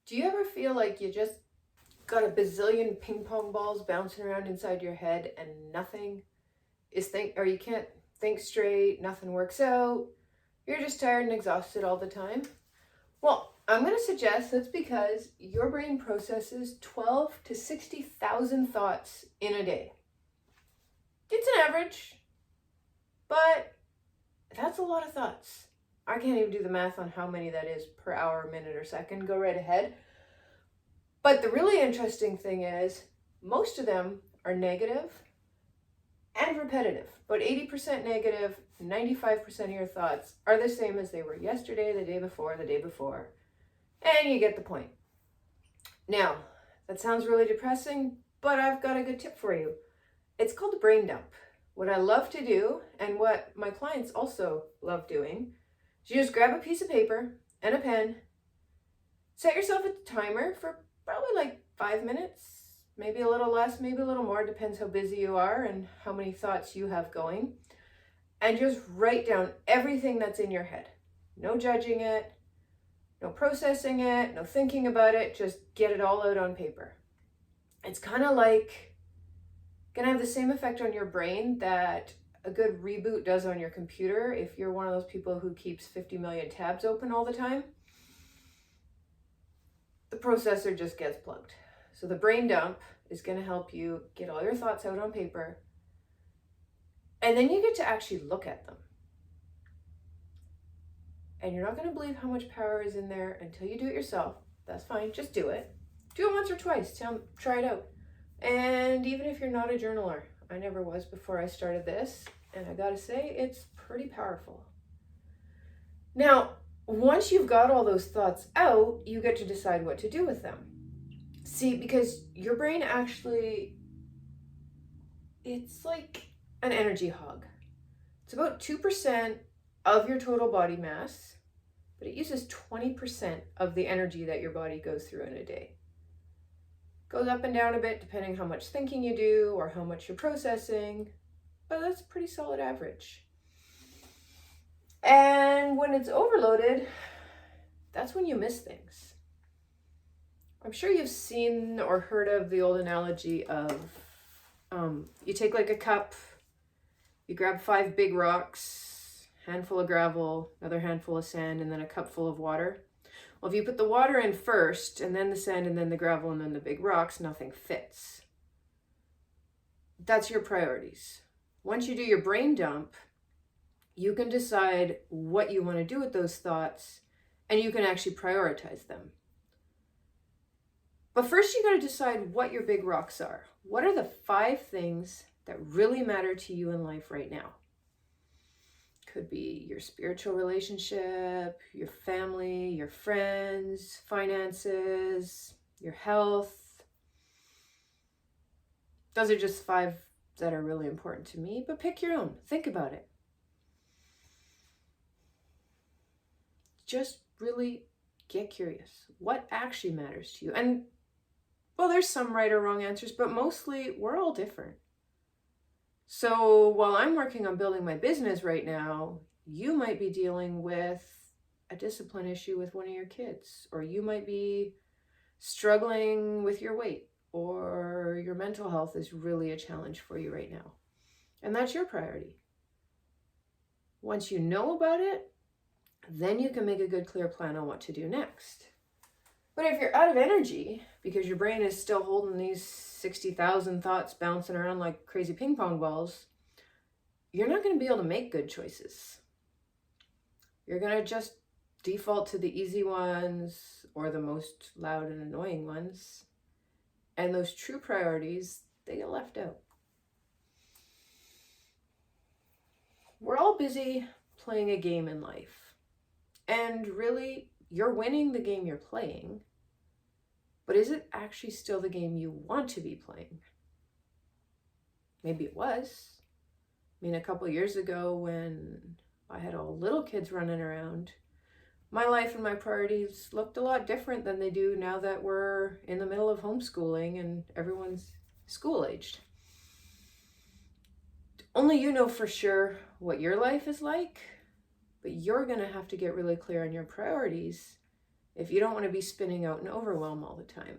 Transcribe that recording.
Do you ever feel like you just got a bazillion ping pong balls bouncing around inside your head and nothing or you can't think straight, nothing works out, you're just tired and exhausted all the time? Well, I'm going to suggest that's because your brain processes 12 to 60,000 thoughts in a day. It's an average, but that's a lot of thoughts. I can't even do the math on how many that is per hour, minute, or second. Go right ahead. But the really interesting thing is, most of them are negative and repetitive. About 80% negative, 95% of your thoughts are the same as they were yesterday, the day before, the day before. And you get the point. Now, that sounds really depressing, but I've got a good tip for you. It's called a brain dump. What I love to do, and what my clients also love doing, is you just grab a piece of paper and a pen, set yourself a timer for probably like 5 minutes, maybe a little less, maybe a little more, depends how busy you are and how many thoughts you have going. And just write down everything that's in your head. No judging it, no processing it, no thinking about it, just get it all out on paper. It's kind of like gonna have the same effect on your brain that a good reboot does on your computer if you're one of those people who keeps 50 million tabs open all the time. The processor just gets plugged. So the brain dump is going to help you get all your thoughts out on paper. And then you get to actually look at them. And you're not going to believe how much power is in there until you do it yourself. That's fine. Just do it. Do it once or twice. Try it out. And even if you're not a journaler, I never was before I started this. And I got to say, it's pretty powerful. Now, once you've got all those thoughts out, you get to decide what to do with them. See, because your brain actually, it's like an energy hog. It's about 2% of your total body mass, but it uses 20% of the energy that your body goes through in a day. Goes up and down a bit depending how much thinking you do or how much you're processing, but that's a pretty solid average. And when it's overloaded, that's when you miss things. I'm sure you've seen or heard of the old analogy of you take like a cup, you grab 5 big rocks, handful of gravel, another handful of sand, and then a cup full of water. Well, if you put the water in first, and then the sand, and then the gravel, and then the big rocks, nothing fits. That's your priorities. Once you do your brain dump, you can decide what you want to do with those thoughts, and you can actually prioritize them. But first, you got to decide what your big rocks are. What are the 5 things that really matter to you in life right now? Could be your spiritual relationship, your family, your friends, finances, your health. Those are just 5 that are really important to me, but pick your own. Think about it. Just really get curious. What actually matters to you? And, well, there's some right or wrong answers, but mostly we're all different. So while I'm working on building my business right now, you might be dealing with a discipline issue with one of your kids, or you might be struggling with your weight, or your mental health is really a challenge for you right now. And that's your priority. Once you know about it, then you can make a good, clear plan on what to do next. But if you're out of energy because your brain is still holding these 60,000 thoughts bouncing around like crazy ping pong balls, you're not going to be able to make good choices. You're going to just default to the easy ones or the most loud and annoying ones. And those true priorities, they get left out. We're all busy playing a game in life. And really, you're winning the game you're playing, but is it actually still the game you want to be playing? Maybe it was. I mean, a couple years ago when I had all little kids running around, my life and my priorities looked a lot different than they do now that we're in the middle of homeschooling and everyone's school-aged. Only you know for sure what your life is like, but you're going to have to get really clear on your priorities if you don't want to be spinning out in overwhelm all the time.